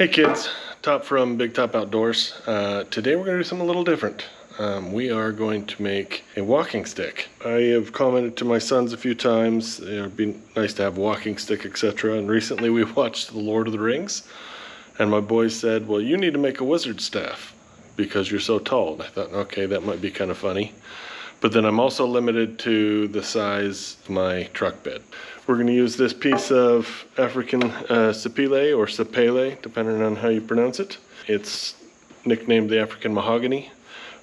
Hey kids, Top from Big Top Outdoors. Today we're going to do something a little different. We are going to make a walking stick. I have commented to my sons a few times, it would be nice to have a walking stick, etc. And recently we watched The Lord of the Rings, and my boys said, well, you need to make a wizard staff because you're so tall. And I thought, okay, that might be kind of funny. But then I'm also limited to the size of my truck bed. We're going to use this piece of African sapele or sapele, depending on how you pronounce it. It's nicknamed the African mahogany.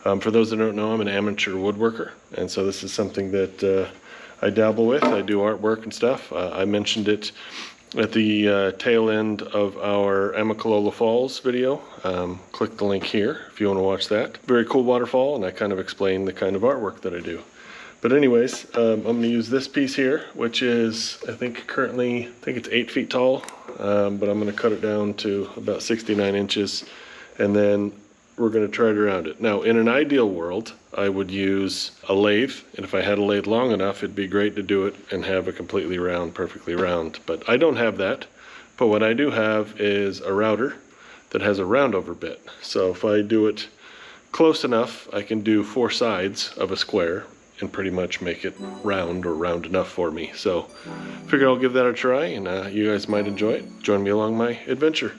For those that don't know, I'm an amateur woodworker, and so this is something that I dabble with. I do artwork and stuff. I mentioned it at the tail end of our Amicalola Falls video. Click the link here if you want to watch that. Very cool waterfall, and I kind of explain the kind of artwork that I do. But anyways, I'm going to use this piece here, which is, I think it's 8 feet tall, but I'm going to cut it down to about 69 inches, and then we're going to try it around it. Now, in an ideal world, I would use a lathe, and if I had a lathe long enough, it'd be great to do it and have a completely round, perfectly round. But I don't have that. But what I do have is a router that has a round over bit. So if I do it close enough, I can do 4 sides of a square and pretty much make it round or round enough for me. So figured I'll give that a try, and you guys might enjoy it. Join me along my adventure.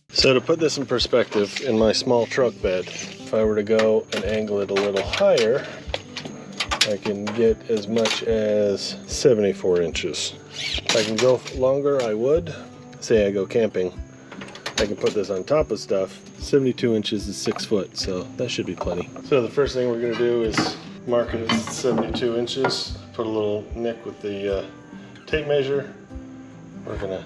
So to put this in perspective, in my small truck bed, if I were to go and angle it a little higher, I can get as much as 74 inches. If I can go longer, I would. Say I go camping, I can put this on top of stuff. 72 inches is 6 foot, so that should be plenty. So the first thing we're going to do is mark it at 72 inches. Put a little nick with the tape measure. We're going to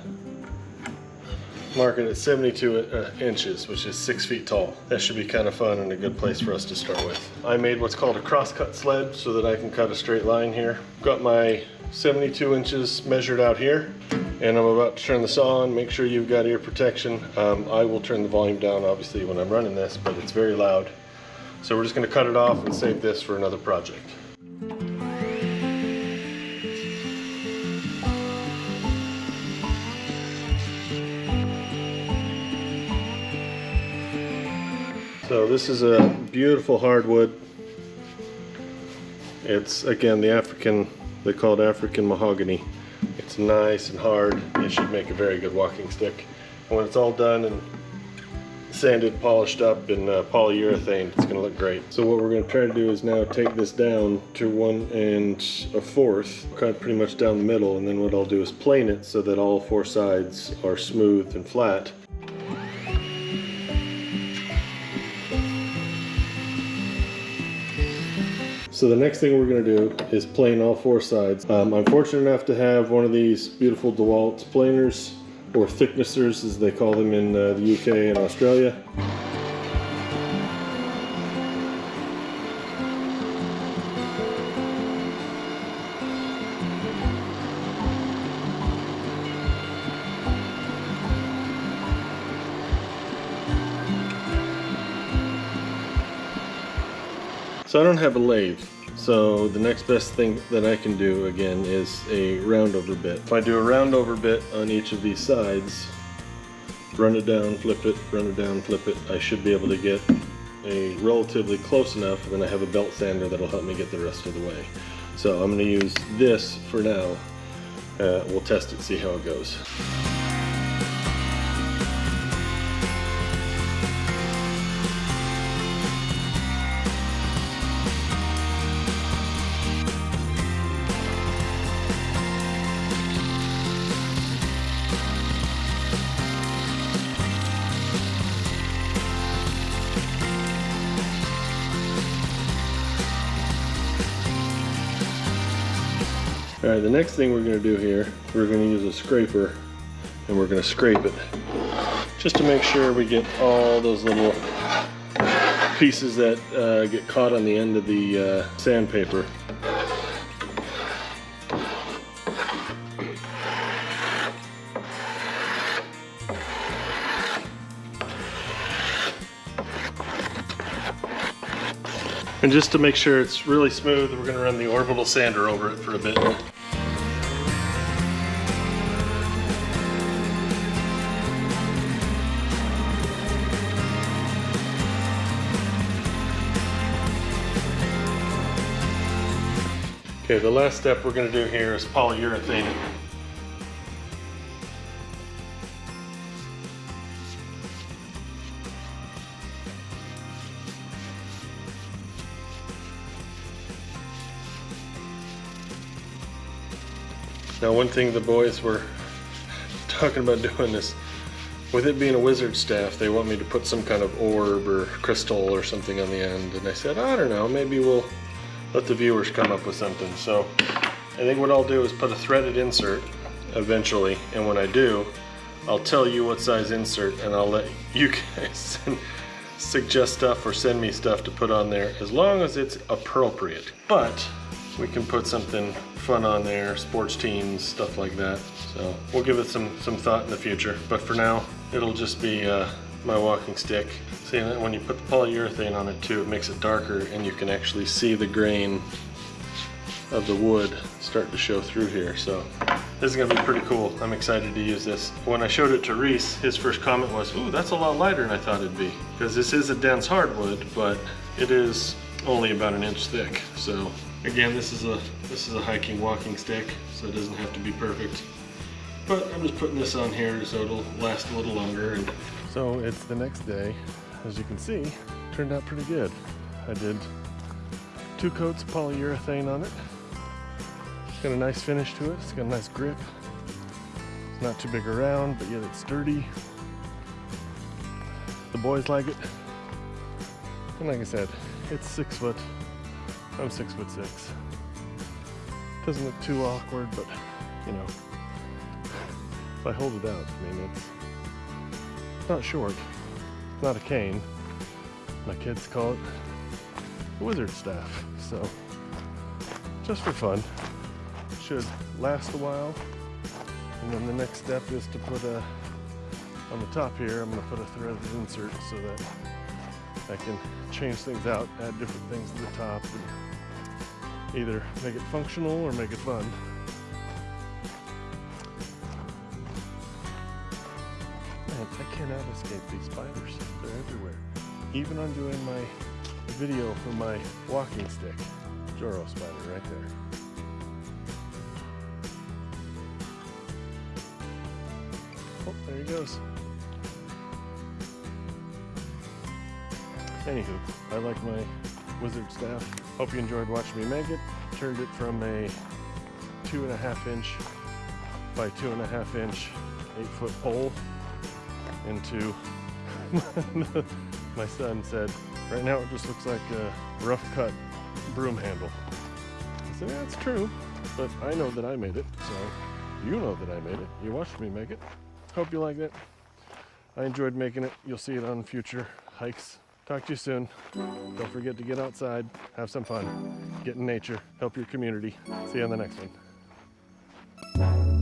mark it at 72 inches, which is 6 feet tall. That should be kind of fun and a good place for us to start with. I made what's called a cross-cut sled so that I can cut a straight line here. Got my 72 inches measured out here, and I'm about to turn the saw on. Make sure you've got ear protection. I will turn the volume down obviously when I'm running this, but it's very loud. So we're just going to cut it off and save this for another project. So this is a beautiful hardwood. It's, again, the African, they call it African mahogany. It's nice and hard. It should make a very good walking stick. And when it's all done and sanded, polished up in polyurethane, it's going to look great. So what we're going to try to do is now take this down to 1 1/4, cut pretty much down the middle, and then what I'll do is plane it so that all 4 sides are smooth and flat. So the next thing we're going to do is plane all 4 sides. I'm fortunate enough to have one of these beautiful DeWalt planers, or thicknessers as they call them in the UK and Australia. So I don't have a lathe, so the next best thing that I can do again is a round over bit. If I do a round over bit on each of these sides, run it down, flip it, run it down, flip it, I should be able to get a relatively close enough, and then I have a belt sander that'll help me get the rest of the way. So I'm going to use this for now. We'll test it, see how it goes. Alright, the next thing we're going to do here, we're going to use a scraper, and we're going to scrape it just to make sure we get all those little pieces that get caught on the end of the sandpaper. And just to make sure it's really smooth, we're going to run the orbital sander over it for a bit. Okay, the last step we're going to do here is polyurethane it. Now, one thing the boys were talking about doing is, with it being a wizard staff, they want me to put some kind of orb or crystal or something on the end. And I said, I don't know, maybe we'll let the viewers come up with something. So I think what I'll do is put a threaded insert eventually. And when I do, I'll tell you what size insert, and I'll let you guys suggest stuff or send me stuff to put on there as long as it's appropriate. But we can put something fun on there, sports teams, stuff like that. So we'll give it some thought in the future. But for now, it'll just be my walking stick. See, when you put the polyurethane on it too, it makes it darker, and you can actually see the grain of the wood start to show through here. So this is gonna be pretty cool. I'm excited to use this. When I showed it to Reese, his first comment was, ooh, that's a lot lighter than I thought it'd be. Because this is a dense hardwood, but it is only about 1 inch thick. So again, this is a hiking walking stick, so it doesn't have to be perfect. But I'm just putting this on here so it'll last a little longer. And so it's the next day. As you can see, turned out pretty good. I did 2 coats of polyurethane on it. It's got a nice finish to it. It's got a nice grip. It's not too big around, but yet it's sturdy. The boys like it. And like I said, it's 6 foot. I'm 6'6". Doesn't look too awkward, but you know, if I hold it out, I mean, it's not short. It's not a cane. My kids call it a wizard staff. So just for fun. Should last a while. And then the next step is to put on the top here, I'm going to put a threaded insert so that I can change things out, add different things to the top, and either make it functional or make it fun. Man, I cannot escape these spiders. They're everywhere. Even on doing my video for my walking stick. Joro spider right there. Oh, there he goes. Anywho, I like my wizard staff. Hope you enjoyed watching me make it. Turned it from a 2.5 inch by 2.5 inch 8-foot pole into my son said, right now it just looks like a rough cut broom handle. I said, yeah, that's true, but I know that I made it, so you know that I made it. You watched me make it. Hope you liked it. I enjoyed making it. You'll see it on future hikes. Talk to you soon. Don't forget to get outside, have some fun, get in nature, help your community. See you on the next one.